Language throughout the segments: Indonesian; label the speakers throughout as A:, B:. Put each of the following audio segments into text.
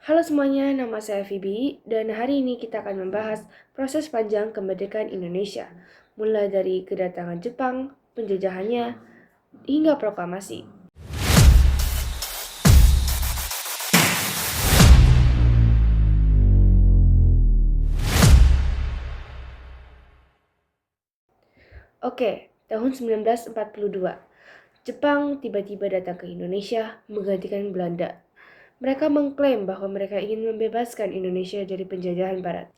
A: Halo semuanya, nama saya Phoebe dan hari ini kita akan membahas proses panjang kemerdekaan Indonesia, mulai dari kedatangan Jepang, penjajahannya, hingga proklamasi. Oke, tahun 1942, Jepang tiba-tiba datang ke Indonesia menggantikan Belanda. Mereka mengklaim bahwa mereka ingin membebaskan Indonesia dari penjajahan Barat.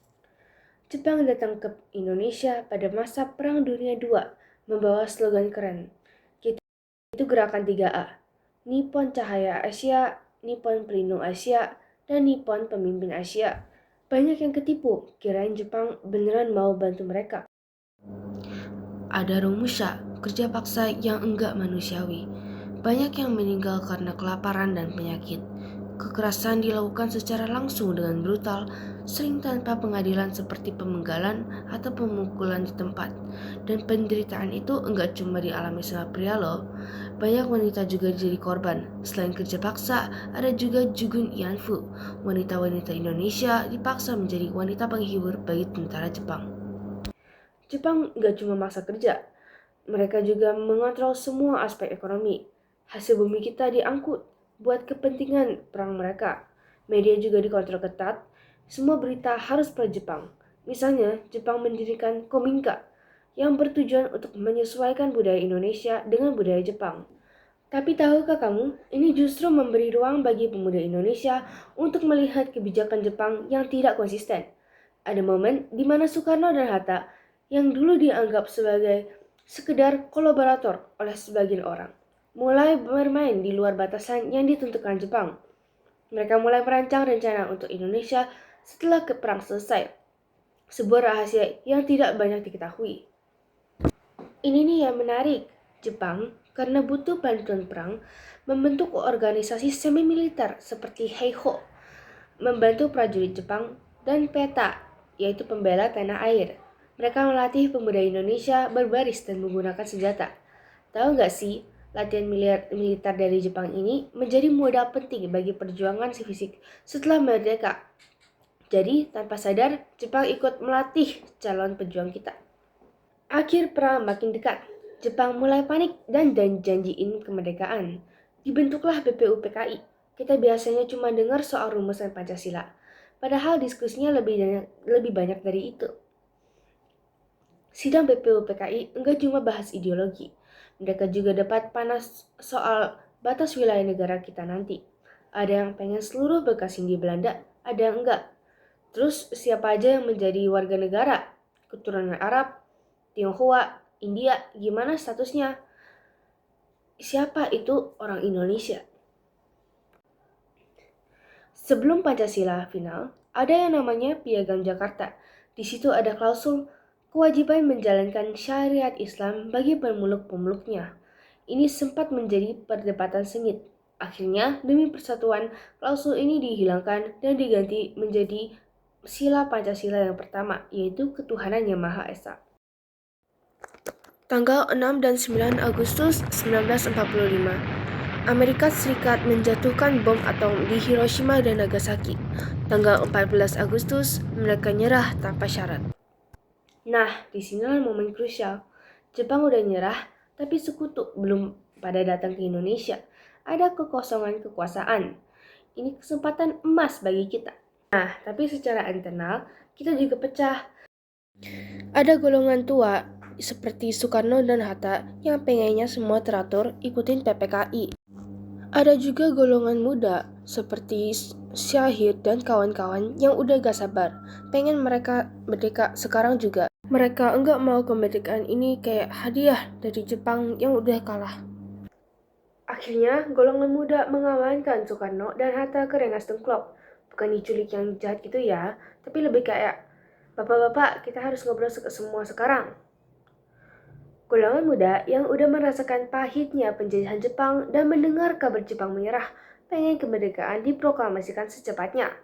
A: Jepang datang ke Indonesia pada masa Perang Dunia II membawa slogan keren. Itu gerakan 3A. Nippon Cahaya Asia, Nippon Pelindung Asia, dan Nippon Pemimpin Asia. Banyak yang ketipu, kirain Jepang beneran mau bantu mereka. Ada rumusya, kerja paksa yang enggak manusiawi. Banyak yang meninggal karena kelaparan dan penyakit. Kekerasan dilakukan secara langsung dengan brutal, sering tanpa pengadilan seperti pemenggalan atau pemukulan di tempat. Dan penderitaan itu enggak cuma dialami sama pria loh. Banyak wanita juga jadi korban. Selain kerja paksa, ada juga Jugun Ianfu. Wanita-wanita Indonesia dipaksa menjadi wanita penghibur bagi tentara Jepang. Jepang gak cuma maksa kerja, mereka juga mengontrol semua aspek ekonomi. Hasil bumi kita diangkut buat kepentingan perang mereka. Media juga dikontrol ketat, semua berita harus pro-Jepang. Misalnya, Jepang mendirikan Kominka yang bertujuan untuk menyesuaikan budaya Indonesia dengan budaya Jepang. Tapi tahukah kamu, ini justru memberi ruang bagi pemuda Indonesia untuk melihat kebijakan Jepang yang tidak konsisten. Ada momen di mana Soekarno dan Hatta yang dulu dianggap sebagai sekedar kolaborator oleh sebagian orang, mulai bermain di luar batasan yang ditentukan Jepang. Mereka mulai merancang rencana untuk Indonesia setelah perang selesai, sebuah rahasia yang tidak banyak diketahui. Ini nih yang menarik, Jepang karena butuh bantuan perang membentuk organisasi semi-militer seperti Heiho, membantu prajurit Jepang, dan PETA, yaitu pembela tanah air. Mereka melatih pemuda Indonesia berbaris dan menggunakan senjata. Tahu nggak sih, latihan militer dari Jepang ini menjadi modal penting bagi perjuangan fisik setelah merdeka. Jadi, tanpa sadar, Jepang ikut melatih calon pejuang kita. Akhir perang makin dekat. Jepang mulai panik dan janjiin kemerdekaan. Dibentuklah BPUPKI. Kita biasanya cuma dengar soal rumusan Pancasila. Padahal diskusinya lebih banyak dari itu. Sidang BPUPKI enggak cuma bahas ideologi. Mereka juga dapat panas soal batas wilayah negara kita nanti. Ada yang pengen seluruh bekas Hindia Belanda, ada yang enggak. Terus siapa aja yang menjadi warga negara? Keturunan Arab, Tionghoa, India, gimana statusnya? Siapa itu orang Indonesia? Sebelum Pancasila final, ada yang namanya Piagam Jakarta. Di situ ada klausul kewajiban menjalankan syariat Islam bagi pemeluk-pemeluknya. Ini sempat menjadi perdebatan sengit. Akhirnya, demi persatuan, klausul ini dihilangkan dan diganti menjadi sila Pancasila yang pertama, yaitu ketuhanan yang Maha Esa. Tanggal 6 dan 9 Agustus 1945, Amerika Serikat menjatuhkan bom atom di Hiroshima dan Nagasaki. Tanggal 14 Agustus, mereka nyerah tanpa syarat. Nah, disinilah momen krusial. Jepang udah nyerah, tapi sekutu belum pada datang ke Indonesia. Ada kekosongan kekuasaan. Ini kesempatan emas bagi kita. Nah, tapi secara internal, kita juga pecah. Ada golongan tua seperti Soekarno dan Hatta yang pengennya semua teratur ikutin PPKI. Ada juga golongan muda seperti Syahir dan kawan-kawan yang udah gak sabar, pengen mereka merdeka sekarang juga. Mereka enggak mau kemerdekaan ini kayak hadiah dari Jepang yang udah kalah. Akhirnya, golongan muda mengamankan Soekarno dan Hatta ke Rengas Dengklok. Bukan diculik yang jahat gitu ya, tapi lebih kayak, Bapak-bapak, kita harus ngobrol semua sekarang. Golongan muda yang udah merasakan pahitnya penjajahan Jepang dan mendengar kabar Jepang menyerah, pengen kemerdekaan diproklamasikan secepatnya.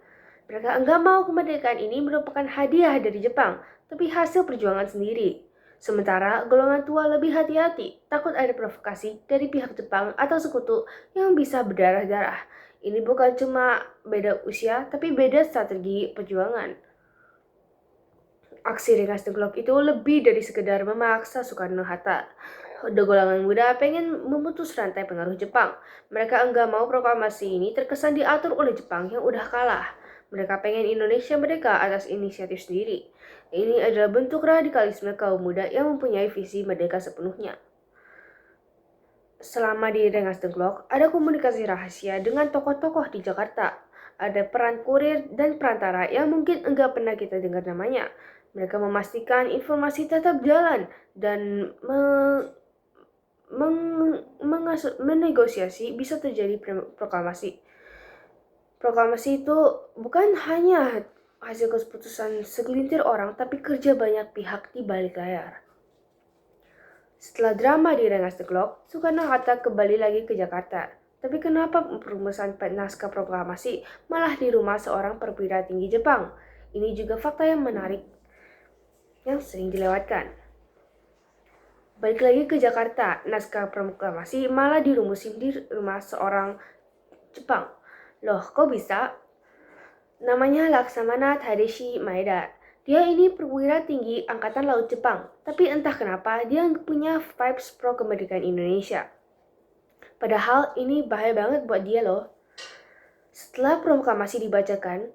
A: Mereka enggak mau kemerdekaan ini merupakan hadiah dari Jepang, tapi hasil perjuangan sendiri. Sementara golongan tua lebih hati-hati, takut ada provokasi dari pihak Jepang atau sekutu yang bisa berdarah-darah. Ini bukan cuma beda usia, tapi beda strategi perjuangan. Aksi Rengas Dengklok itu lebih dari sekedar memaksa Soekarno-Hatta. Golongan muda pengen memutus rantai pengaruh Jepang. Mereka enggak mau proklamasi ini terkesan diatur oleh Jepang yang udah kalah. Mereka pengen Indonesia merdeka atas inisiatif sendiri. Ini adalah bentuk radikalisme kaum muda yang mempunyai visi merdeka sepenuhnya. Selama di Rengas Dengklok, ada komunikasi rahasia dengan tokoh-tokoh di Jakarta. Ada peran kurir dan perantara yang mungkin enggak pernah kita dengar namanya. Mereka memastikan informasi tetap jalan dan menegosiasi bisa terjadi proklamasi. Proklamasi itu bukan hanya hasil keputusan segelintir orang, tapi kerja banyak pihak di balik layar. Setelah drama di Rengas Dengklok, Soekarno-Hatta kembali lagi ke Jakarta. Tapi kenapa perumusan naskah proklamasi malah di rumah seorang perwira tinggi Jepang? Ini juga fakta yang menarik yang sering dilewatkan. Balik lagi ke Jakarta, naskah proklamasi malah dirumusin di rumah seorang Jepang. Loh, kok bisa? Namanya Laksamana Tadashi Maeda. Dia ini perwira tinggi Angkatan Laut Jepang, tapi entah kenapa dia punya vibes pro kemerdekaan Indonesia. Padahal ini bahaya banget buat dia loh. Setelah proklamasi dibacakan,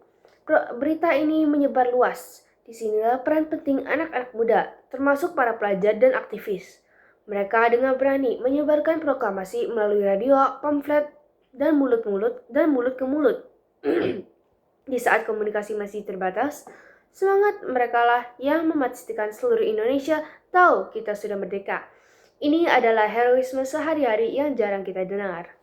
A: berita ini menyebar luas. Disinilah peran penting anak-anak muda, termasuk para pelajar dan aktivis. Mereka dengan berani menyebarkan proklamasi melalui radio, pamflet, dan mulut ke mulut. Di saat komunikasi masih terbatas, semangat mereka lah yang memastikan seluruh Indonesia tahu kita sudah merdeka. Ini adalah heroisme sehari-hari yang jarang kita dengar.